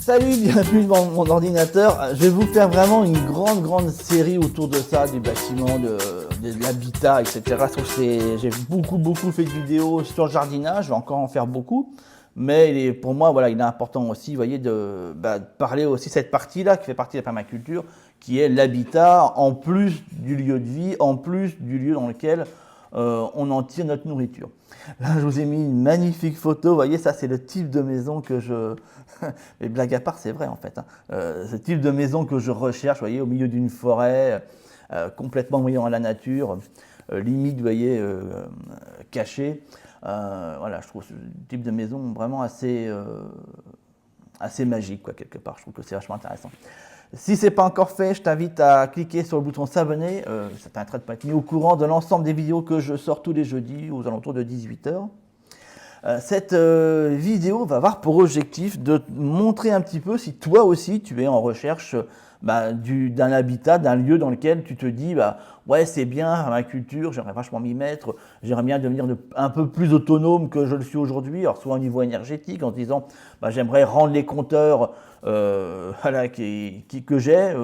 Salut, bienvenue devant mon ordinateur. Je vais vous faire vraiment une grande série autour de ça, du bâtiment, de l'habitat, etc. Je trouve que j'ai beaucoup fait de vidéos sur le jardinage, je vais encore en faire beaucoup. Mais pour moi, voilà, il est important aussi, vous voyez, de parler aussi de cette partie-là qui fait partie de la permaculture, qui est l'habitat, en plus du lieu de vie, en plus du lieu dans lequel on en tire notre nourriture. Là, je vous ai mis une magnifique photo. Vous voyez, ça, c'est le type de maison que je... Mais blague à part, c'est vrai, en fait. Ce type de maison que je recherche, vous voyez, au milieu d'une forêt, complètement voyant à la nature, limite, vous voyez, cachée. Voilà, je trouve ce type de maison vraiment assez magique, quoi, quelque part. Je trouve que c'est vachement intéressant. Si ce n'est pas encore fait, je t'invite à cliquer sur le bouton s'abonner. Ça permettra de être mis au courant de l'ensemble des vidéos que je sors tous les jeudis aux alentours de 18h. Cette vidéo va avoir pour objectif de te montrer un petit peu si toi aussi tu es en recherche d'un habitat, d'un lieu dans lequel tu te dis ouais, c'est bien ma culture, j'aimerais vachement m'y mettre, j'aimerais bien devenir un peu plus autonome que je le suis aujourd'hui, alors soit au niveau énergétique en se disant j'aimerais rendre les compteurs voilà, que j'ai,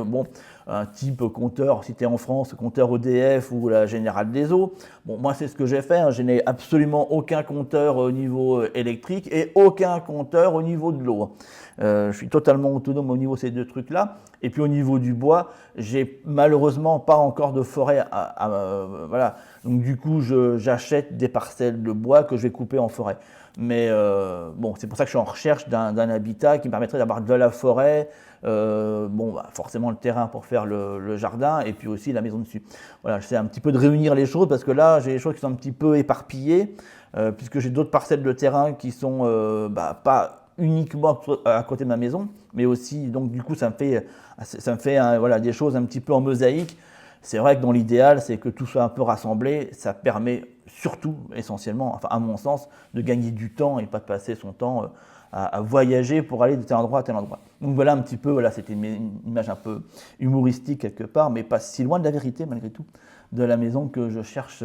un type compteur, si tu es en France, compteur EDF ou la Générale des Eaux. Bon, moi c'est ce que j'ai fait, je n'ai absolument aucun compteur au niveau électrique et aucun compteur au niveau de l'eau. Je suis totalement autonome au niveau de ces deux trucs-là. Et puis au niveau du bois, j'ai malheureusement pas encore de forêt. Voilà. Donc du coup, j'achète des parcelles de bois que je vais couper en forêt. Mais bon, c'est pour ça que je suis en recherche d'un habitat qui me permettrait d'avoir de la forêt, forcément le terrain pour faire le jardin et puis aussi la maison dessus. Voilà, j'essaie un petit peu de réunir les choses parce que là, j'ai les choses qui sont un petit peu éparpillées puisque j'ai d'autres parcelles de terrain qui sont pas uniquement à côté de ma maison, mais aussi, donc du coup, ça me fait voilà, des choses un petit peu en mosaïque. C'est vrai que dans l'idéal, c'est que tout soit un peu rassemblé. Ça permet surtout, essentiellement, enfin à mon sens, de gagner du temps et pas de passer son temps à voyager pour aller de tel endroit à tel endroit. Donc voilà un petit peu, voilà, c'était une image un peu humoristique quelque part, mais pas si loin de la vérité malgré tout, de la maison que je cherche.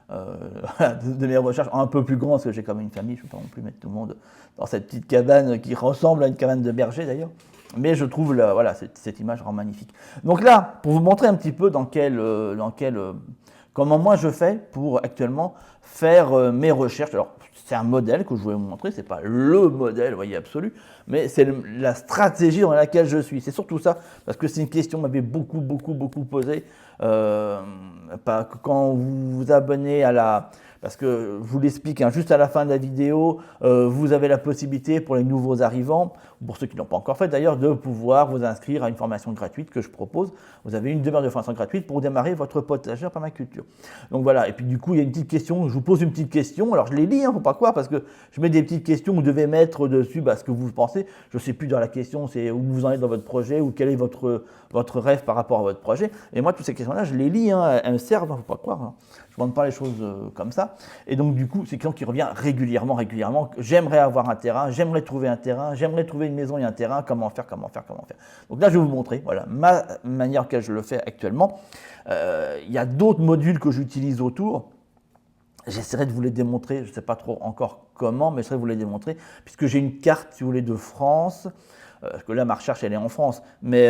De mes recherches un peu plus grand parce que j'ai quand même une famille, je ne peux pas non plus mettre tout le monde dans cette petite cabane qui ressemble à une cabane de berger d'ailleurs, mais je trouve voilà, cette image rend magnifique. Donc là, pour vous montrer un petit peu comment moi je fais pour actuellement faire mes recherches. Alors c'est un modèle que je voulais vous montrer, c'est pas le modèle, vous voyez, absolu, mais c'est la stratégie dans laquelle je suis. C'est surtout ça, parce que c'est une question que m'avait beaucoup posée. Quand vous vous abonnez parce que je vous l'explique, juste à la fin de la vidéo, vous avez la possibilité pour les nouveaux arrivants, pour ceux qui ne l'ont pas encore fait d'ailleurs, de pouvoir vous inscrire à une formation gratuite que je propose. Vous avez une demi-heure de formation gratuite pour démarrer votre potager en permaculture. Donc voilà, et puis du coup, il y a une petite question, je vous pose une petite question, alors je les lis, faut pas croire, parce que je mets des petites questions, vous devez mettre dessus ce que vous pensez. Je ne sais plus dans la question, c'est où vous en êtes dans votre projet, ou quel est votre rêve par rapport à votre projet. Et moi, toutes ces questions-là, je les lis, elles me servent, faut pas croire. Je ne demande pas les choses comme ça. Et donc, du coup, c'est une question qui revient régulièrement. J'aimerais avoir un terrain, j'aimerais trouver un terrain, j'aimerais trouver une maison et un terrain, comment faire. Donc là, je vais vous montrer, voilà, ma manière laquelle je le fais actuellement. Il y a d'autres modules que j'utilise autour. J'essaierai de vous les démontrer, je ne sais pas trop encore comment, mais j'essaierai de vous les démontrer, puisque j'ai une carte, si vous voulez, de France. Parce que là, ma recherche, elle est en France, mais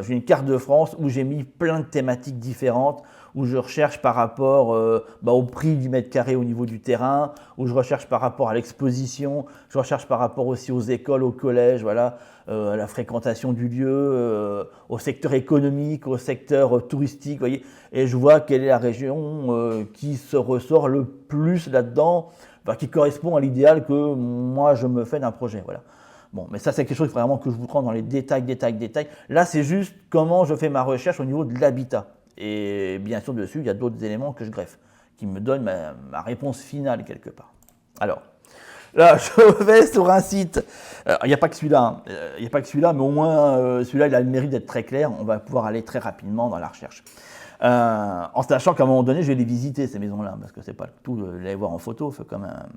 j'ai une carte de France où j'ai mis plein de thématiques différentes, où je recherche par rapport au prix du mètre carré au niveau du terrain, où je recherche par rapport à l'exposition, je recherche par rapport aussi aux écoles, aux collèges, voilà, à la fréquentation du lieu, au secteur économique, au secteur touristique, vous voyez, et je vois quelle est la région qui se ressort le plus là-dedans, qui correspond à l'idéal que moi je me fais d'un projet, voilà. Bon, mais ça, c'est quelque chose vraiment que je vous prends dans les détails. Là, c'est juste comment je fais ma recherche au niveau de l'habitat. Et bien sûr, dessus, il y a d'autres éléments que je greffe, qui me donnent ma réponse finale quelque part. Alors, là, je vais sur un site. Il n'y a pas que celui-là, mais au moins, celui-là, il a le mérite d'être très clair. On va pouvoir aller très rapidement dans la recherche. En sachant qu'à un moment donné, je vais les visiter, ces maisons-là, parce que c'est pas tout les voir en photo,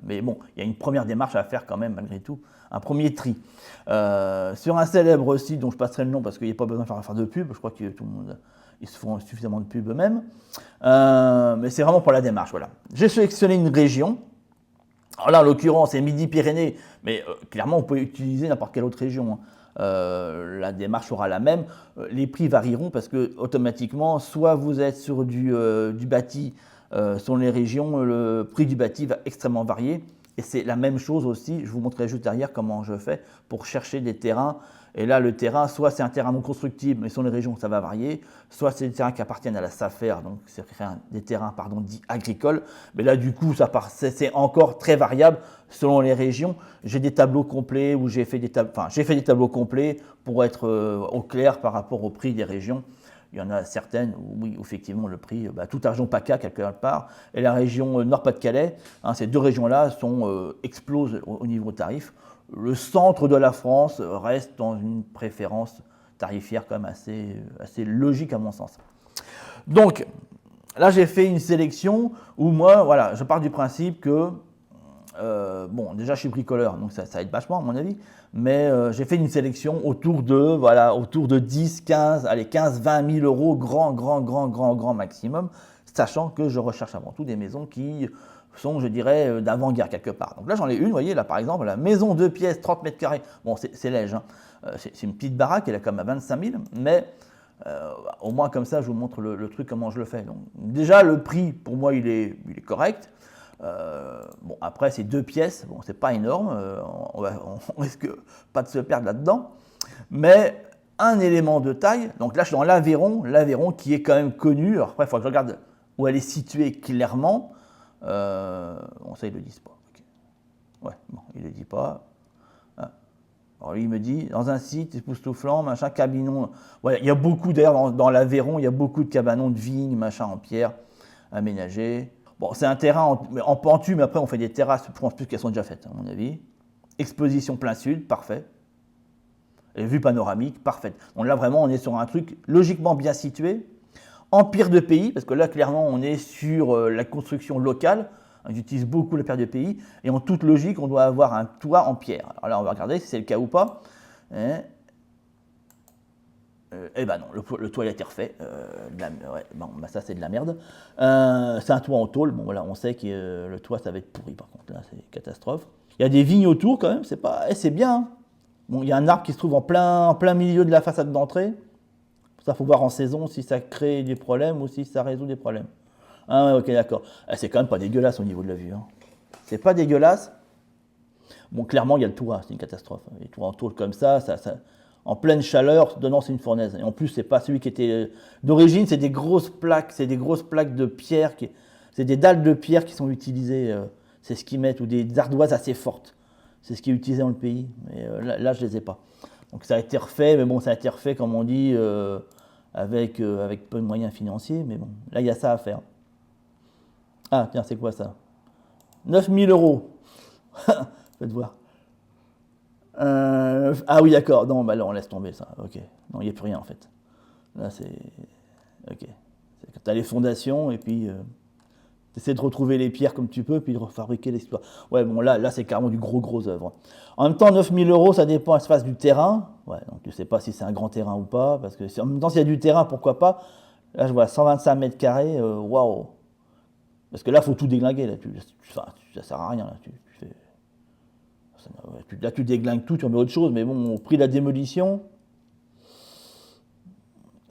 mais bon, il y a une première démarche à faire quand même, malgré tout, un premier tri. Sur un célèbre site dont je passerai le nom, parce qu'il n'y a pas besoin de faire de pub, je crois que tout le monde, ils se font suffisamment de pub eux-mêmes, mais c'est vraiment pour la démarche, voilà. J'ai sélectionné une région. Alors là, en l'occurrence, c'est Midi-Pyrénées, mais clairement, on peut utiliser n'importe quelle autre région, hein. La démarche sera la même. Les prix varieront parce que automatiquement, soit vous êtes sur du bâti, selon les régions, le prix du bâti va extrêmement varier. Et c'est la même chose aussi, je vous montrerai juste derrière comment je fais pour chercher des terrains. Et là, le terrain, soit c'est un terrain non constructible, mais selon les régions, ça va varier, soit c'est des terrains qui appartiennent à la SAFER, donc c'est des terrains dits agricoles. Mais là, du coup, c'est encore très variable selon les régions. J'ai des tableaux complets où j'ai fait des tableaux complets pour être au clair par rapport au prix des régions. Il y en a certaines où, oui, effectivement, le prix, tout argent PACA quelque part, et la région Nord-Pas-de-Calais, hein, ces deux régions-là explosent au niveau tarif. Le centre de la France reste dans une préférence tarifaire quand même assez logique à mon sens. Donc, là, j'ai fait une sélection où moi, voilà, je pars du principe que, bon, déjà, je suis bricoleur, donc ça aide vachement à mon avis, mais j'ai fait une sélection autour de 10, 15, allez, 15, 20 000 euros, grand maximum, sachant que je recherche avant tout des maisons qui sont, je dirais, d'avant-guerre quelque part. Donc là, j'en ai une, vous voyez, là, par exemple, la maison 2 pièces, 30 mètres carrés. Bon, c'est léger, hein. C'est une petite baraque, elle est comme à 25 000, mais au moins comme ça, je vous montre le truc, comment je le fais. Donc, déjà, le prix, pour moi, il est correct. Bon, après, c'est 2 pièces, bon, c'est pas énorme, on risque pas de se perdre là-dedans, mais un élément de taille, donc là, je suis dans l'Aveyron qui est quand même connu. Alors après, il faut que je regarde où elle est située clairement. Bon, ça, ils ne le disent pas. Okay. Ouais, bon, il ne le dit pas. Ah. Alors lui, il me dit, dans un site époustouflant, machin, cabinon. Ouais, il y a beaucoup, d'ailleurs, dans l'Aveyron, il y a beaucoup de cabanons de vignes, machin, en pierre, aménagés. Bon, c'est un terrain en pentu, mais après, on fait des terrasses, je pense plus qu'elles sont déjà faites, à mon avis. Exposition plein sud, parfait. Et vue panoramique, parfaite. Donc là, vraiment, on est sur un truc logiquement bien situé. Empire de pays, parce que là, clairement, on est sur la construction locale. J'utilise beaucoup la pierre de pays. Et en toute logique, on doit avoir un toit en pierre. Alors là, on va regarder si c'est le cas ou pas. Eh ben non, le toit il a été refait. Ouais, bon, bah ça, c'est de la merde. C'est un toit en tôle. Bon, voilà, on sait que le toit, ça va être pourri. Par contre, là, c'est catastrophe. Il y a des vignes autour, quand même. C'est bien. Hein. Bon, il y a un arbre qui se trouve en plein milieu de la façade d'entrée. Ça, il faut voir en saison si ça crée des problèmes ou si ça résout des problèmes. Ah ouais, ok, d'accord. C'est quand même pas dégueulasse au niveau de la vue. Hein. C'est pas dégueulasse. Bon, clairement, il y a le toit, c'est une catastrophe. Les toits en tôle comme ça, en pleine chaleur, dedans, c'est une fournaise. Et en plus, c'est pas celui qui était d'origine, c'est des grosses plaques de pierre, c'est des dalles de pierre qui sont utilisées. C'est ce qu'ils mettent, ou des ardoises assez fortes. C'est ce qui est utilisé dans le pays. Mais là, je les ai pas. Donc ça a été refait, mais bon, ça a été refait, comme on dit, avec peu de moyens financiers, mais bon, là, il y a ça à faire. Ah, tiens, c'est quoi ça? 9 000 euros. Faites voir. Ah oui, d'accord. Non, bah là, on laisse tomber ça. Ok. Non, il n'y a plus rien, en fait. Là, c'est... Ok. Tu as les fondations, et puis... tu essaies de retrouver les pierres comme tu peux, puis de refabriquer l'histoire. Ouais, bon, là c'est carrément du gros œuvre. En même temps, 9 000 euros, ça dépend à l'espace du terrain. Ouais, donc tu ne sais pas si c'est un grand terrain ou pas, parce que en même temps, s'il y a du terrain, pourquoi pas. Là, je vois 125 mètres carrés, waouh. Parce que là, il faut tout déglinguer. Là, ça ne sert à rien. Là, tu déglingues tout, tu en mets autre chose, mais bon, au prix de la démolition...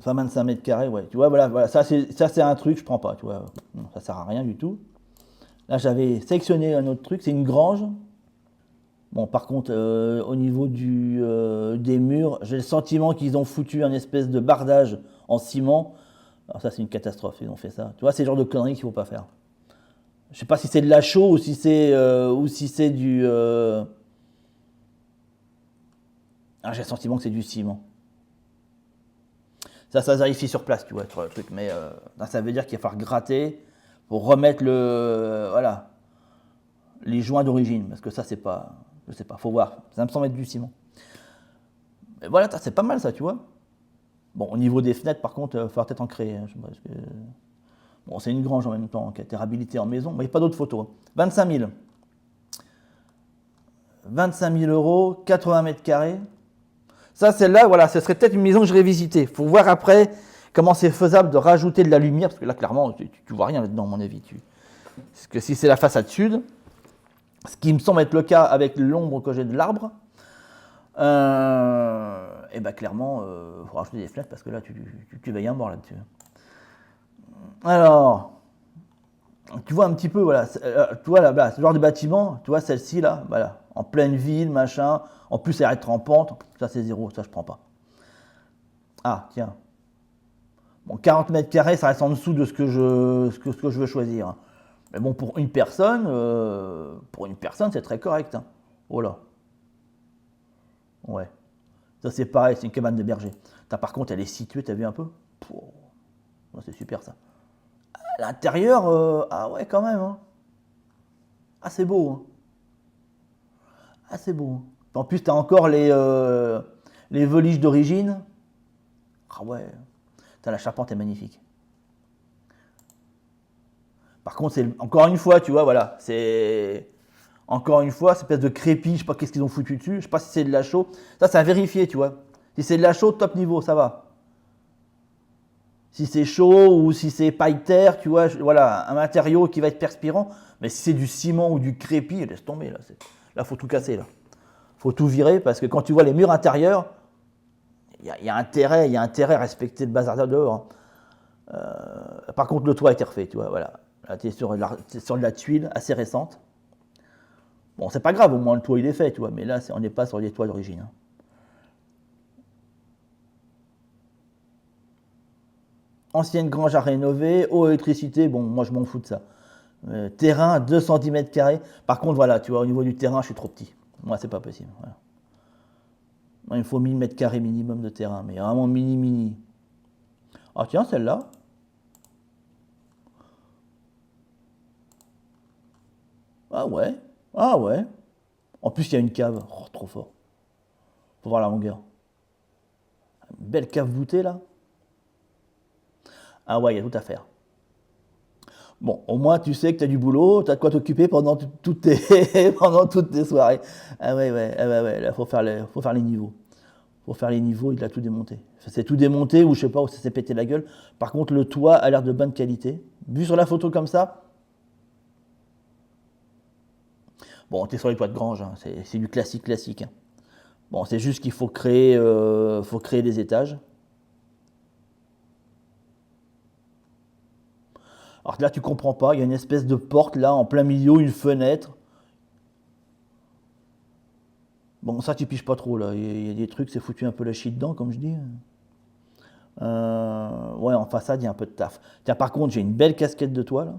125 mètres carrés, ouais. Tu vois, voilà, ça c'est un truc, je prends pas, tu vois. Non, ça sert à rien du tout. Là, j'avais sélectionné un autre truc, c'est une grange. Bon, par contre, au niveau des murs, j'ai le sentiment qu'ils ont foutu un espèce de bardage en ciment. Alors ça, c'est une catastrophe, ils ont fait ça. Tu vois, c'est le genre de conneries qu'il ne faut pas faire. Je sais pas si c'est de la chaux ou si c'est du... Ah, j'ai le sentiment que c'est du ciment. Ça se vérifie sur place, tu vois, le truc. Mais ça veut dire qu'il va falloir gratter pour remettre les joints d'origine. Parce que ça, c'est pas... Je sais pas, faut voir. Ça me semble être du ciment. Mais voilà, c'est pas mal ça, tu vois. Bon, au niveau des fenêtres, par contre, il va falloir peut-être en créer. Hein, bon, c'est une grange en même temps qui a été réhabilitée en maison. Mais il n'y a pas d'autres photos. 25 000. 25 000 euros, 80 mètres carrés. Ça, celle-là, voilà, ce serait peut-être une maison que je révisiter. Il faut voir après comment c'est faisable de rajouter de la lumière, parce que là, clairement, tu vois rien là-dedans, à mon avis. Parce que si c'est la façade sud, Ce qui me semble être le cas avec l'ombre que j'ai de l'arbre. Et bah clairement, il faut rajouter des fenêtres parce que là, tu veilles un mort là-dessus. Alors, tu vois un petit peu, voilà, tu vois là, ce genre de bâtiment, tu vois celle-ci là, voilà, en pleine ville, machin, en plus elle est en pente, ça c'est zéro, ça je prends pas. Ah, tiens, bon, 40 mètres carrés, ça reste en dessous de ce que je veux choisir. Mais bon, pour une personne, c'est très correct. Hein. Oh là, ouais. Ça c'est pareil, c'est une cabane de berger. Par contre, elle est située, t'as vu un peu? Pouh, c'est super ça. L'intérieur, ah ouais, quand même. Hein. Ah, c'est beau. Hein. Ah, c'est beau. Hein. En plus, t'as encore les voliges d'origine. Ah ouais, la charpente est magnifique. Par contre, c'est encore une fois, tu vois, voilà, c'est encore une fois, cette espèce de crépi, je sais pas qu'est-ce qu'ils ont foutu dessus, je sais pas si c'est de la chaux. Ça, c'est à vérifier, tu vois. Si c'est de la chaux, top niveau, ça va. Si c'est chaud ou si c'est paille terre, tu vois, voilà, un matériau qui va être perspirant. Mais si c'est du ciment ou du crépi, laisse tomber là. Là, faut tout casser là. Faut tout virer parce que quand tu vois les murs intérieurs, il y a intérêt à respecter le bazar de dehors. Par contre, le toit a été refait, tu vois, voilà. Là, tu es sur de la tuile assez récente. Bon, c'est pas grave, au moins le toit il est fait, tu vois, mais là, on n'est pas sur les toits d'origine. Hein. Ancienne grange à rénover, eau, électricité, bon, moi je m'en fous de ça. Terrain, 210 mètres carrés. Par contre, voilà, tu vois, au niveau du terrain, je suis trop petit. Moi, c'est pas possible. Voilà. Moi, il me faut 1000 mètres carrés minimum de terrain, mais vraiment mini. Ah tiens, celle-là. Ah ouais, ah ouais. En plus, il y a une cave. Oh, trop fort. Faut voir la longueur. Une belle cave voûtée, là. Ah ouais, il y a tout à faire. Bon, au moins, tu sais que tu as du boulot, tu as de quoi t'occuper pendant toutes tes, pendant toutes tes soirées. Ah ouais, ouais, ah ouais, là, faut faire les niveaux. Faut faire les niveaux, il a tout démonté. C'est tout démonté ou je sais pas où ça s'est pété la gueule. Par contre, le toit a l'air de bonne qualité. Vu sur la photo comme ça, bon, t'es sur les toits de grange, hein, c'est du classique. Hein. Bon, c'est juste qu'il faut créer des étages. Alors là, tu comprends pas, il y a une espèce de porte là, en plein milieu, une fenêtre. Bon, ça, tu piges pas trop là. Il y a des trucs, c'est foutu un peu la chie dedans, comme je dis. Ouais, en façade, il y a un peu de taf. Tiens, par contre, j'ai une belle casquette de toit là.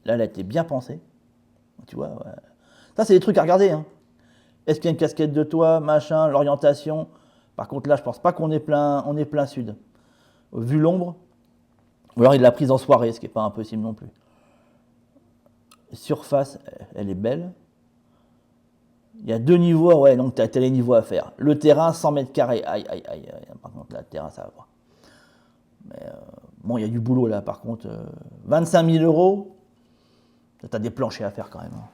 Là, elle a été bien pensée. Tu vois, ouais. Ça, c'est des trucs à regarder. Hein. Est-ce qu'il y a une casquette de toit, machin, l'orientation. Par contre, là, je pense pas qu'on est plein sud. Vu l'ombre, ou alors il l'a prise en soirée, ce qui n'est pas impossible non plus. Surface, elle est belle. Il y a deux niveaux, ouais, donc tu as les niveaux à faire. Le terrain, 100 mètres carrés. Aïe. Par contre, là, le terrain, ça va pas. Mais bon, il y a du boulot là, par contre. 25 000 euros, tu as des planchers à faire quand même. Hein.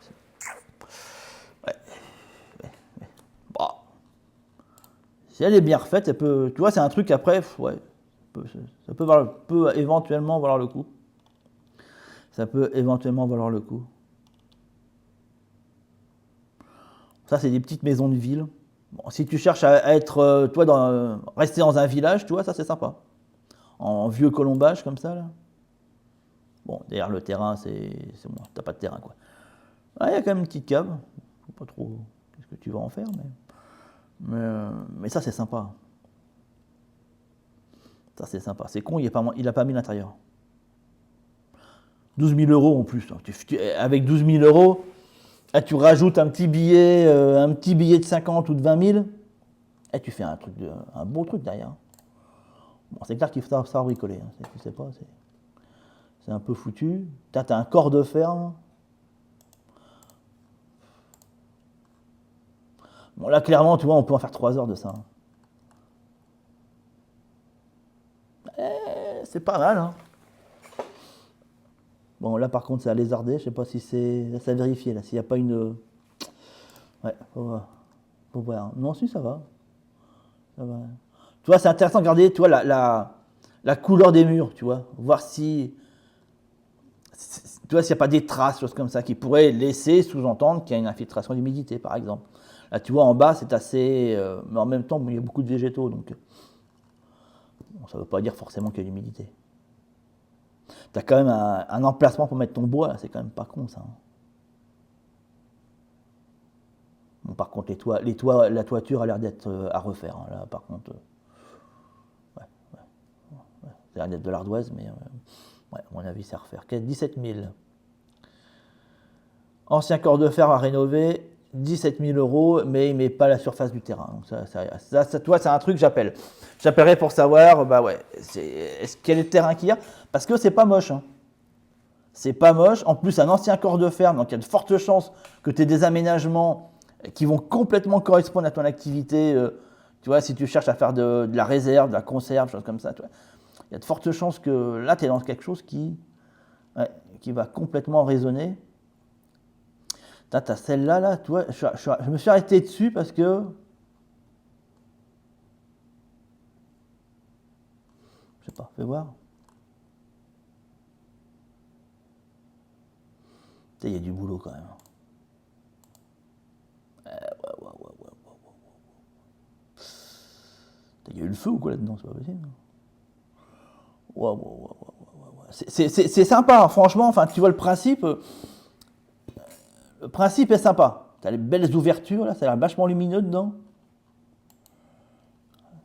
Ouais. Bon. Si elle est bien refaite, elle peut. Tu vois, c'est un truc après, ouais. Ça peut éventuellement valoir le coup. Ça peut éventuellement valoir le coup. Ça, c'est des petites maisons de ville. Bon, si tu cherches à être, toi, rester dans un village, tu vois, ça c'est sympa. En vieux colombage comme ça, là. Bon, derrière le terrain, c'est bon, t'as pas de terrain, quoi. Ah, il y a quand même une petite cave. Je sais pas trop qu'est-ce que tu vas en faire, mais ça, c'est sympa. Ça, c'est sympa. C'est con, il a pas mis l'intérieur. 12 000 euros en plus. Hein. Avec 12 000 euros, là, tu rajoutes un petit billet de 50 ou de 20 000, et tu fais un beau truc derrière. Bon, c'est clair qu'il faut savoir bricoler. Hein. Tu sais pas, c'est un peu foutu. T'as un corps de ferme. Bon, là, clairement, tu vois, on peut en faire 3 heures de ça. C'est pas mal, hein. Bon, là, par contre, c'est à lézarder. Je sais pas si c'est. Là, c'est à vérifier, là, s'il n'y a pas une. Ouais, faut voir. Non, si, ça va. Ça va. Tu vois, c'est intéressant de regarder, tu vois, la couleur des murs, tu vois. Voir si. Tu vois, s'il n'y a pas des traces, choses comme ça, qui pourraient laisser sous-entendre qu'il y a une infiltration d'humidité, par exemple. Là, tu vois, en bas, c'est assez... mais en même temps, il y a beaucoup de végétaux, donc bon, ça ne veut pas dire forcément qu'il y a de l'humidité. Tu as quand même un emplacement pour mettre ton bois, c'est quand même pas con, ça. Bon, par contre, la toiture a l'air d'être à refaire. Hein, là, par contre, ouais, ça a l'air d'être de l'ardoise, mais ouais, à mon avis, c'est à refaire. 17 000. Ancien corps de fer à rénover, 17 000 €, mais il ne met pas la surface du terrain. Donc ça, toi, c'est un truc que j'appelle. J'appellerai pour savoir, bah ouais, quel est le terrain qu'il y a. Parce que c'est pas moche. Hein. C'est pas moche. En plus, un ancien corps de fer, donc il y a de fortes chances que tu aies des aménagements qui vont complètement correspondre à ton activité. Tu vois, si tu cherches à faire de la réserve, de la conserve, choses comme ça, tu vois, il y a de fortes chances que là, tu es dans quelque chose qui va complètement résonner. T'as celle-là, là, tu vois, je me suis arrêté dessus parce que... Je sais pas, fais voir. Il y a du boulot quand même. Il y a eu le feu ou quoi là-dedans, c'est pas possible. C'est sympa, hein, franchement, enfin, tu vois le principe. Le principe est sympa. T'as les belles ouvertures, là, ça a l'air vachement lumineux dedans.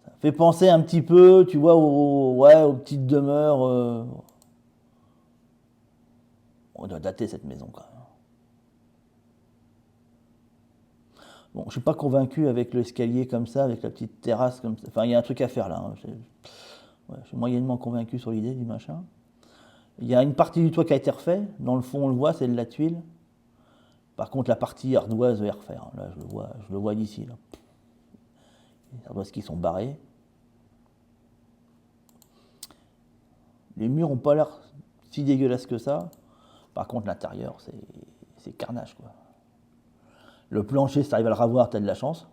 Ça fait penser un petit peu, tu vois, aux petites demeures. On doit dater cette maison quand même. Bon, je suis pas convaincu avec l'escalier comme ça, avec la petite terrasse comme ça. Enfin, il y a un truc à faire là. Hein. Je suis moyennement convaincu sur l'idée du machin. Il y a une partie du toit qui a été refait. Dans le fond, on le voit, c'est de la tuile. Par contre, la partie ardoise est à refaire. Là, je le vois d'ici. Là. Les ardoises qui sont barrées. Les murs n'ont pas l'air si dégueulasses que ça. Par contre, l'intérieur, c'est carnage, quoi. Le plancher, si tu arrives à le revoir, tu as de la chance.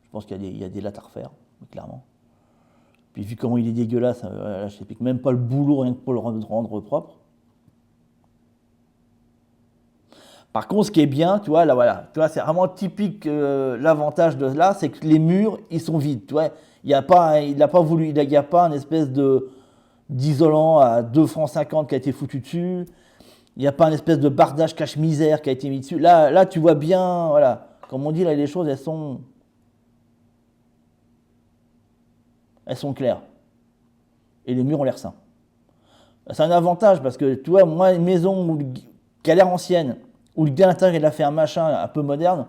Je pense qu'il y a des lattes à refaire, clairement. Puis vu comment il est dégueulasse, là, je t'explique même pas le boulot, rien que pour le rendre propre. Par contre, ce qui est bien, tu vois, là, voilà, tu vois, c'est vraiment typique. L'avantage de là, c'est que les murs, ils sont vides. Tu vois, il n'a pas un espèce d'isolant à 2,50 francs qui a été foutu dessus. Il n'y a pas un espèce de bardage cache-misère qui a été mis dessus. Là, tu vois bien, voilà, comme on dit, là, les choses, elles sont claires. Et les murs ont l'air sains. C'est un avantage parce que, tu vois, moi, une maison qui a l'air ancienne, où le gars à l'intérieur, il a fait un machin un peu moderne,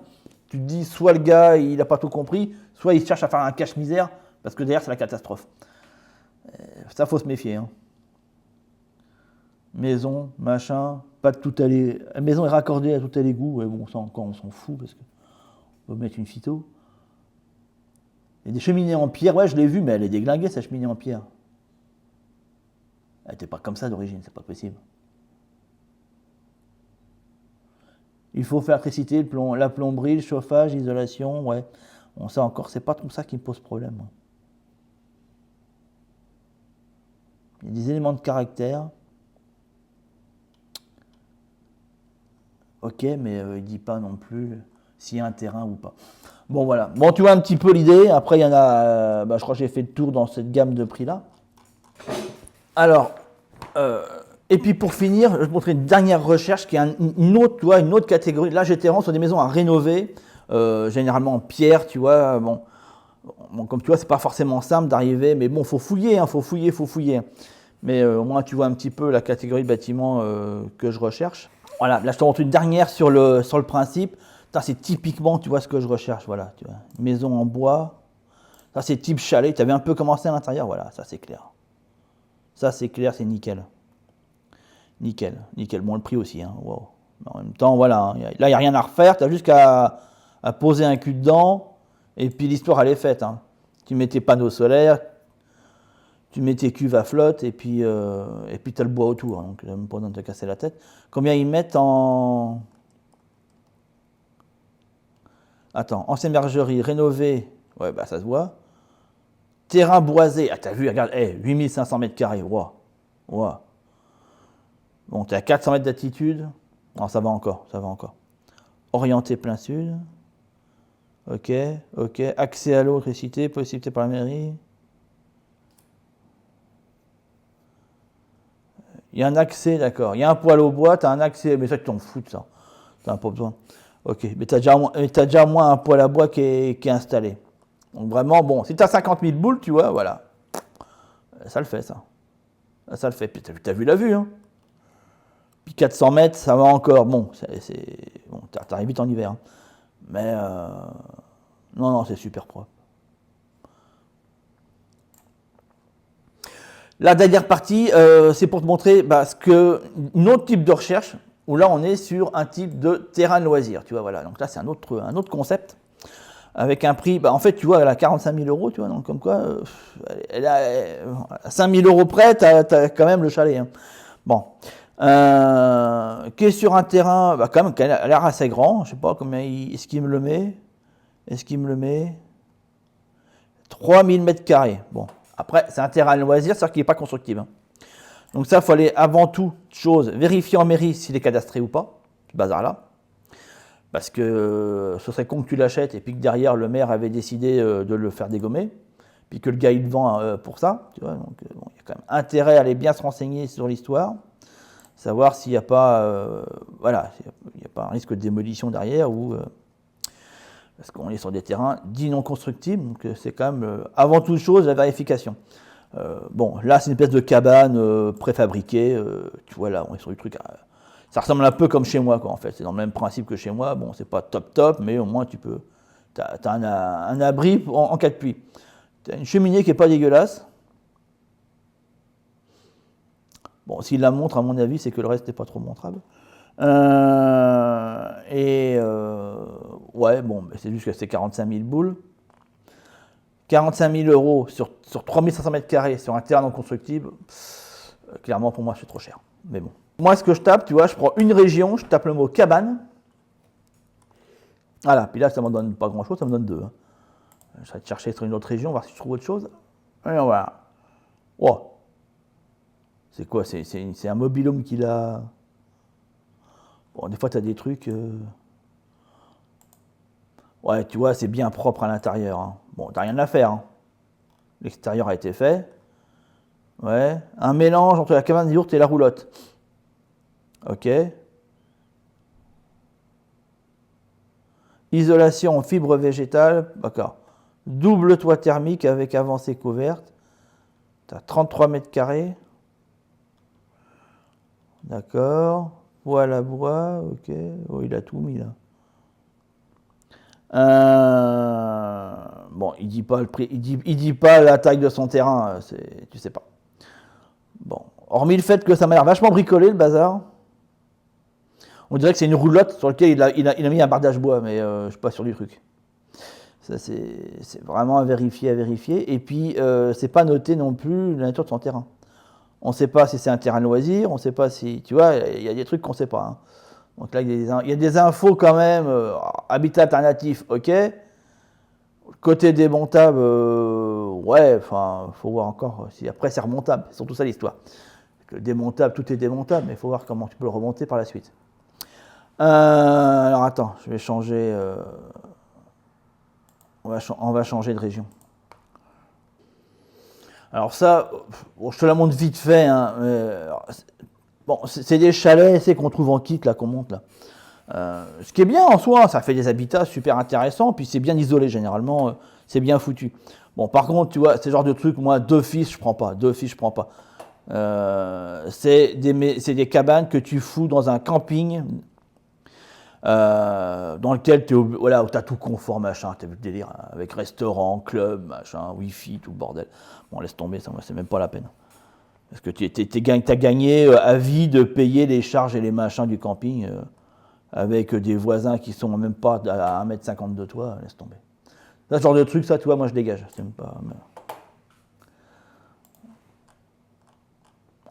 tu te dis, soit le gars, il n'a pas tout compris, soit il cherche à faire un cache-misère, parce que derrière, c'est la catastrophe. Ça, faut se méfier. Hein. Maison, machin, pas de tout à l'égout. La maison est raccordée à tout à l'égout. Ouais, bon, ça encore, on s'en fout parce qu'on peut mettre une phyto. Il y a des cheminées en pierre. Ouais, je l'ai vu, mais elle est déglinguée, sa cheminée en pierre. Elle n'était pas comme ça d'origine, c'est pas possible. Il faut faire l'électricité, la plomberie, le chauffage, l'isolation, ouais. Bon, ça encore, c'est pas tout ça qui me pose problème. Moi. Il y a des éléments de caractère. Ok, mais il dit pas non plus s'il y a un terrain ou pas. Bon, voilà. Bon, tu vois un petit peu l'idée. Après, il y en a... je crois que j'ai fait le tour dans cette gamme de prix-là. Alors, et puis pour finir, je vais te montrer une dernière recherche qui est une autre catégorie. Là, j'étais vraiment sur des maisons à rénover, généralement en pierre, tu vois. Bon, comme tu vois, c'est pas forcément simple d'arriver, mais bon, faut fouiller, hein, faut fouiller. Mais au moins, tu vois un petit peu la catégorie de bâtiments que je recherche. Voilà, là, je te montre une dernière sur le principe. Ça, c'est typiquement, tu vois, ce que je recherche. Voilà, tu vois, maison en bois. Ça, c'est type chalet. Tu avais un peu commencé à l'intérieur. Voilà, ça, c'est clair. Ça, c'est clair, c'est nickel. Nickel. Bon, le prix aussi. Hein. Wow. En même temps, voilà. Là, il n'y a rien à refaire. Tu as juste qu'à poser un cul dedans. Et puis, l'histoire, elle est faite. Hein. Tu mets tes panneaux solaires. Tu mets tes cuves à flotte. Et puis tu as le bois autour. Hein. Donc, même pas besoin de te casser la tête. Combien ils mettent en... Attends, ancienne bergerie rénovée. Ouais, bah, ça se voit. Terrain boisé. Ah, t'as vu, regarde. 8500 mètres carrés. Wow. Bon, tu es à 400 mètres d'altitude. Non, ça va encore, ça va encore. Orienté plein sud. Ok, ok. Accès à l'eau, électricité, possibilité par la mairie. Il y a un accès, d'accord. Il y a un poêle au bois, tu as un accès, mais ça, tu t'en fous de ça. Tu n'as pas besoin. Ok, mais tu as déjà au moins un poêle à bois qui est installé. Donc vraiment, bon, si tu as 50 000 boules, tu vois, voilà. Ça le fait, ça. Ça le fait. Puis tu as vu la vue, hein. Puis 400 mètres, ça va encore. Bon, bon, t'arrives vite en hiver. Hein. Mais non, non, c'est super propre. La dernière partie, c'est pour te montrer un autre type de recherche, où là on est sur un type de terrain de loisir. Tu vois, voilà. Donc là c'est un autre concept, avec un prix, en fait tu vois, elle a 45 000 euros, tu vois, donc comme quoi, à 5 000 euros près, tu as quand même le chalet. Hein. Bon. Qui est sur un terrain, quand même, qui a l'air assez grand, je sais pas combien, est-ce qu'il me le met? Est-ce qu'il me le met? 3000 mètres carrés. Bon. Après, c'est un terrain de loisir, c'est-à-dire qu'il n'est pas constructible. Hein. Donc ça, il faut aller avant toute chose vérifier en mairie s'il est cadastré ou pas, ce bazar-là. Parce que ce serait con que tu l'achètes et puis que derrière, le maire avait décidé de le faire dégommer, puis que le gars, il le vend pour ça. Tu vois, donc, bon, il y a quand même intérêt à aller bien se renseigner sur l'histoire, savoir s'il n'y a pas, voilà, il n'y a pas un risque de démolition derrière ou... parce qu'on est sur des terrains dits non constructibles, donc c'est quand même, avant toute chose, la vérification. Bon, là, c'est une espèce de cabane préfabriquée, tu vois, là, on est sur du truc, ça ressemble un peu comme chez moi, quoi, en fait, c'est dans le même principe que chez moi, bon, c'est pas top, mais au moins, tu peux, t'as un abri en cas de pluie. T'as une cheminée qui est pas dégueulasse. Bon, s'il la montre, à mon avis, c'est que le reste n'est pas trop montrable. Ouais, bon, c'est juste que c'est 45 000 boules. 45 000 euros sur 3500 mètres carrés sur un terrain non constructible, clairement pour moi c'est trop cher. Mais bon. Moi ce que je tape, tu vois, je prends une région, je tape le mot cabane. Voilà, puis là ça ne me donne pas grand chose, ça me donne 2. Hein. Je vais chercher sur une autre région, voir si je trouve autre chose. Et voilà. Wow. C'est quoi? C'est un mobil-home qu'il a. Bon, des fois, tu as des trucs... Ouais, tu vois, c'est bien propre à l'intérieur. Hein. Bon, t'as rien à faire. Hein. L'extérieur a été fait. Ouais. Un mélange entre la cabane d'yourte et la roulotte. Ok. Isolation en fibre végétale. D'accord. Double toit thermique avec avancée couverte. T'as 33 mètres carrés. D'accord. Poêle à bois. Ok. Oh, il a tout mis là. Bon, il dit pas le prix, il dit pas la taille de son terrain, tu sais pas. Bon, hormis le fait que ça m'a l'air vachement bricolé le bazar. On dirait que c'est une roulotte sur laquelle il a mis un bardage bois, mais je suis pas sûr du truc. Ça c'est vraiment à vérifier. Et puis c'est pas noté non plus la nature de son terrain. On sait pas si c'est un terrain de loisir, on sait pas si, tu vois, il y a des trucs qu'on sait pas. Hein. Donc là, il y a des infos quand même. Habitat alternatif, ok. Côté démontable, ouais, enfin, faut voir encore. Si après, c'est remontable. C'est surtout ça l'histoire. Démontable, tout est démontable, mais il faut voir comment tu peux le remonter par la suite. Alors attends, je vais changer. On va changer de région. Alors ça, bon, je te la montre vite fait. Hein, bon, c'est des chalets, c'est qu'on trouve en kit là, qu'on monte là. Ce qui est bien en soi, ça fait des habitats super intéressants, puis c'est bien isolé généralement, c'est bien foutu. Bon, par contre, tu vois, c'est le genre de truc, moi, d'office, je prends pas. C'est des cabanes que tu fous dans un camping, dans lequel voilà, où tu as tout confort, machin, tu as vu le délire, hein, avec restaurant, club, machin, wifi, tout le bordel. Bon, laisse tomber, ça, c'est même pas la peine. Parce que tu as gagné à vie de payer les charges et les machins du camping. Avec des voisins qui sont même pas à 1,50 m de toi, laisse tomber. Ce genre de truc, ça, tu vois, moi je dégage.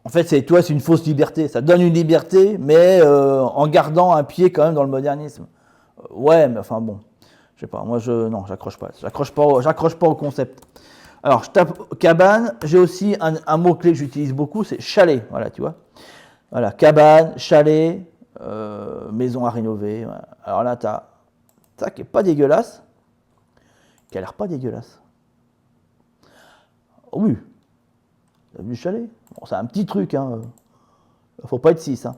En fait, c'est une fausse liberté. Ça donne une liberté, mais en gardant un pied quand même dans le modernisme. Ouais, mais enfin bon, je sais pas, moi non, j'accroche pas. J'accroche pas au concept. Alors, je tape cabane, j'ai aussi un mot-clé que j'utilise beaucoup, c'est chalet, voilà, tu vois. Voilà, cabane, chalet, maison à rénover. Voilà. Alors là, tu as ça qui est pas dégueulasse, qui a l'air pas dégueulasse. Oh oui, t'as vu le chalet? Bon, c'est un petit truc, hein. Faut pas être 6. Hein.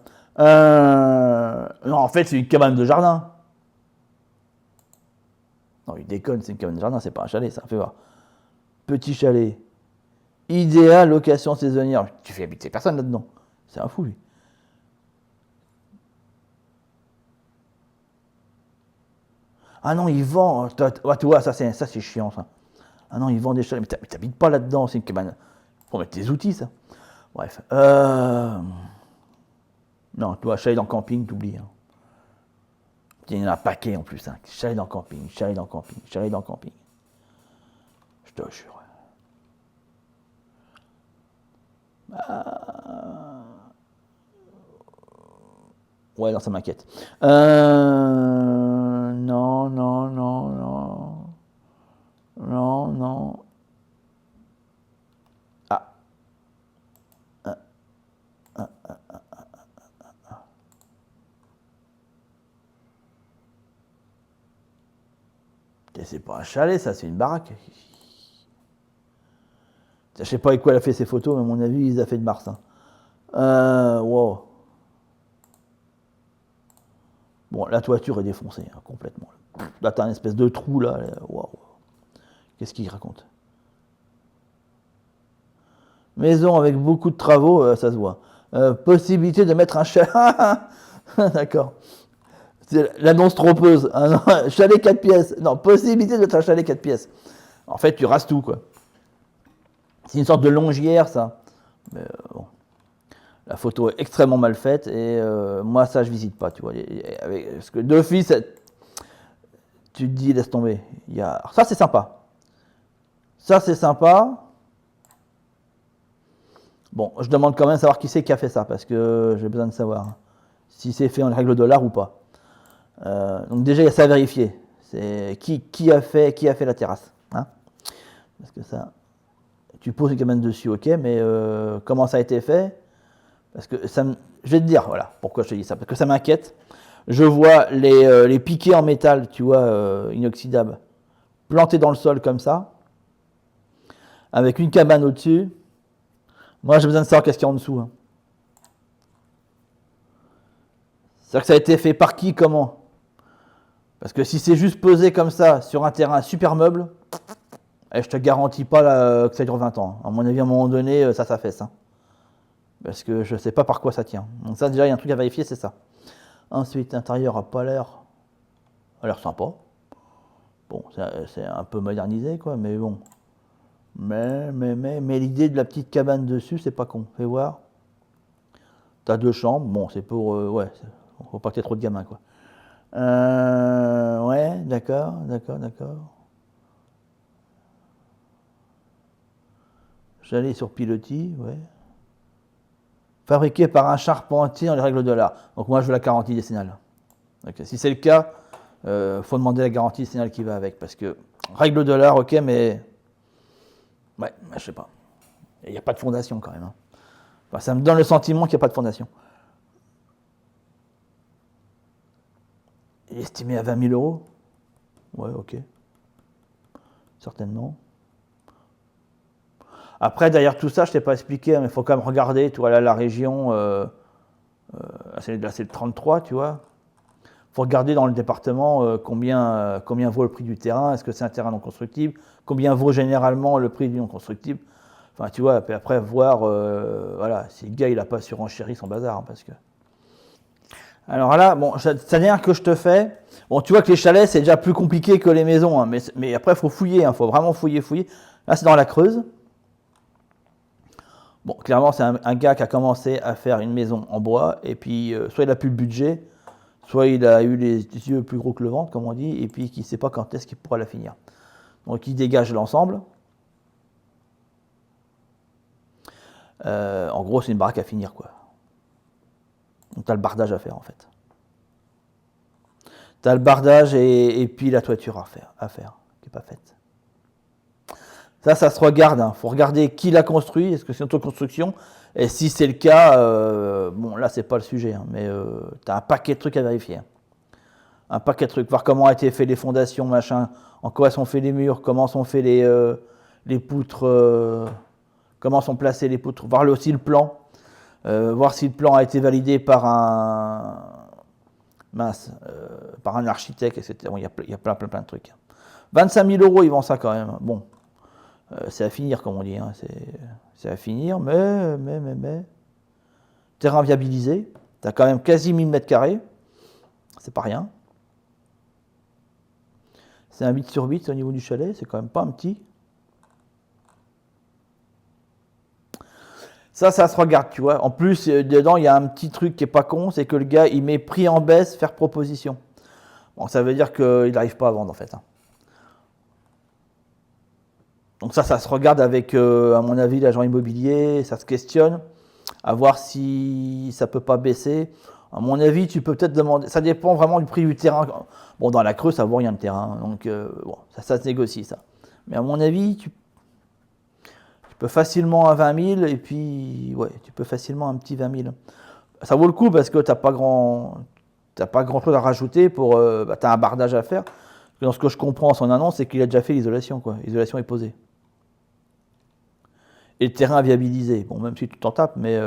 Non, en fait, c'est une cabane de jardin. Non, il déconne, c'est une cabane de jardin, c'est pas un chalet, ça. Fais voir. Petit chalet. Idéal, location saisonnière. Tu fais habiter personne là-dedans. C'est un fou, lui. Ah non, il vend. Tu vois, ça c'est chiant, ça. Ah non, il vend des chalets. Mais t'habites pas là-dedans, c'est une cabane. Faut mettre tes outils, ça. Bref. Non, toi, chalet dans le camping, t'oublies. Hein. Il y en a un paquet en plus. Hein. Chalet dans le camping, chalet dans le camping, chalet dans le camping. Je te jure. Ouais, non, ça m'inquiète. Non, non, non, non. Non, non. Ah. C'est pas un chalet, ça, c'est une baraque. Je sais pas avec quoi elle a fait ses photos, mais à mon avis, ils a fait de Mars. Hein. Wow. Bon, la toiture est défoncée, hein, complètement. Là, t'as un espèce de trou, là. Wow. Qu'est-ce qu'il raconte? Maison avec beaucoup de travaux, ça se voit. Possibilité de mettre un chalet. D'accord. C'est l'annonce trompeuse. Ah non, chalet 4 pièces. Non, possibilité de mettre un chalet 4 pièces. En fait, tu rases tout, quoi. C'est une sorte de longière, ça. Mais bon. La photo est extrêmement mal faite et moi, ça, je visite pas, tu vois. Parce que d'office, tu te dis, laisse tomber. Alors, ça, c'est sympa. Ça, c'est sympa. Bon, je demande quand même de savoir qui c'est qui a fait ça, parce que j'ai besoin de savoir si c'est fait en règle dollar ou pas. Donc déjà, il y a ça à vérifier. C'est qui a fait la terrasse. Hein, parce que ça, tu poses une cabane dessus, ok, mais comment ça a été fait? Parce que je vais te dire, voilà, pourquoi je te dis ça. Parce que ça m'inquiète. Je vois les piquets en métal, tu vois, inoxydable, plantés dans le sol comme ça, avec une cabane au-dessus. Moi, j'ai besoin de savoir qu'est-ce qu'il y a en dessous. Hein. C'est-à-dire que ça a été fait par qui, comment? Parce que si c'est juste posé comme ça, sur un terrain super meuble, je te garantis pas que ça dure 20 ans. À mon avis, à un moment donné, ça s'affaisse. Hein. Parce que je sais pas par quoi ça tient. Donc ça, déjà, il y a un truc à vérifier, c'est ça. Ensuite, l'intérieur a pas l'air sympa. Bon, c'est un peu modernisé, quoi, mais bon. Mais l'idée de la petite cabane dessus, c'est pas con. Fais voir. T'as 2 chambres. Bon, c'est pour... ouais, faut pas qu'il y ait trop de gamins, quoi. Ouais, d'accord. J'allais sur pilotis, ouais. Fabriqué par un charpentier en règle de l'art. Donc moi, je veux la garantie décennale. Okay. Si c'est le cas, faut demander la garantie décennale qui va avec. Parce que, règle de l'art, ok, mais... Ouais, je sais pas. Il n'y a pas de fondation, quand même. Hein. Enfin, ça me donne le sentiment qu'il n'y a pas de fondation. Il est estimé à 20 000 euros. Ouais, ok. Certainement. Après, derrière tout ça, je ne t'ai pas expliqué, mais il faut quand même regarder, tu vois, là, la région, c'est le 33, tu vois. Il faut regarder dans le département combien vaut le prix du terrain, est-ce que c'est un terrain non constructible, combien vaut généralement le prix du non constructible. Enfin, tu vois, puis après, voir, voilà, si le gars, il n'a pas surenchéri son bazar, hein, parce que... Alors là, bon, ça dernière que je te fais, bon, tu vois que les chalets, c'est déjà plus compliqué que les maisons, hein, mais après, il faut fouiller, il faut vraiment fouiller. Là, c'est dans la Creuse. Bon, clairement, c'est un gars qui a commencé à faire une maison en bois, et puis soit il n'a plus le budget, soit il a eu les yeux plus gros que le ventre, comme on dit, et puis qu'il ne sait pas quand est-ce qu'il pourra la finir. Donc il dégage l'ensemble. En gros, c'est une baraque à finir, quoi. Donc tu as le bardage à faire, en fait. Tu as le bardage et puis la toiture à faire qui n'est pas faite. Ça se regarde. Il faut regarder qui l'a construit, est-ce que c'est une autoconstruction. Et si c'est le cas, bon là c'est pas le sujet, hein, mais tu as un paquet de trucs à vérifier. Un paquet de trucs, voir comment ont été faites les fondations, machin, en quoi sont faits les murs, comment sont faits les poutres, comment sont placées les poutres, voir aussi le plan, voir si le plan a été validé par par un architecte, etc. Bon, il y a plein de trucs. 25 000 €, ils vendent ça quand même. Bon, c'est à finir, comme on dit. Hein. C'est à finir, mais. Terrain viabilisé. Tu as quand même quasi 1000 m². C'est pas rien. C'est un 8 sur 8 au niveau du chalet. C'est quand même pas un petit. Ça se regarde, tu vois. En plus, dedans, il y a un petit truc qui est pas con. C'est que le gars, il met prix en baisse, faire proposition. Bon, ça veut dire qu'il n'arrive pas à vendre, en fait. Hein. Donc ça se regarde avec, à mon avis, l'agent immobilier, ça se questionne, à voir si ça ne peut pas baisser. À mon avis, tu peux peut-être demander, ça dépend vraiment du prix du terrain. Bon, dans la Creuse, ça vaut rien de terrain, donc bon, ça se négocie, ça. Mais à mon avis, tu peux facilement à 20 000, et puis, ouais, tu peux facilement un petit 20 000. Ça vaut le coup parce que tu n'as pas grand-chose à rajouter tu as un bardage à faire. Dans ce que je comprends en son annonce, c'est qu'il a déjà fait l'isolation, quoi. L'isolation est posée. Et le terrain viabilisé. Bon, même si tu t'en tapes, mais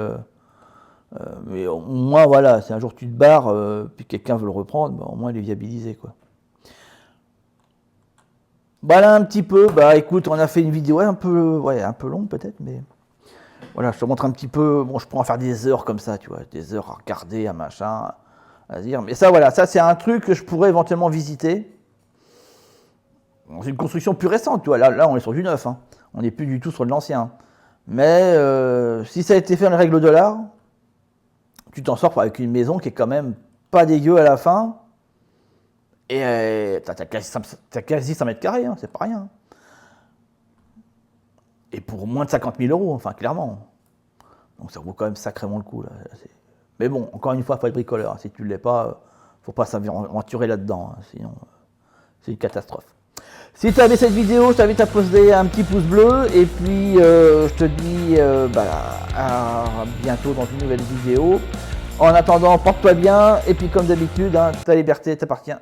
au moins, voilà, si un jour tu te barres, puis quelqu'un veut le reprendre, bah, au moins il est viabilisé, quoi. Bah là, un petit peu, bah écoute, on a fait une vidéo un peu longue peut-être, mais voilà, je te montre un petit peu. Bon, je pourrais en faire des heures comme ça, tu vois, des heures à regarder, à machin, à dire. Mais ça, voilà, ça c'est un truc que je pourrais éventuellement visiter. C'est une construction plus récente, tu vois, là on est sur du neuf, hein. On n'est plus du tout sur de l'ancien. Mais si ça a été fait en règle de l'art, tu t'en sors avec une maison qui est quand même pas dégueu à la fin. Et t'as quasi 100 m², hein, c'est pas rien. Et pour moins de 50 000 €, enfin clairement. Donc ça vaut quand même sacrément le coup. Là. Mais bon, encore une fois, il faut être bricoleur. Si tu ne l'es pas, faut pas s'aventurer là-dedans, hein, sinon c'est une catastrophe. Si tu as aimé cette vidéo, je t'invite à poser un petit pouce bleu et puis je te dis à bientôt dans une nouvelle vidéo. En attendant, porte-toi bien et puis comme d'habitude, hein, ta liberté t'appartient.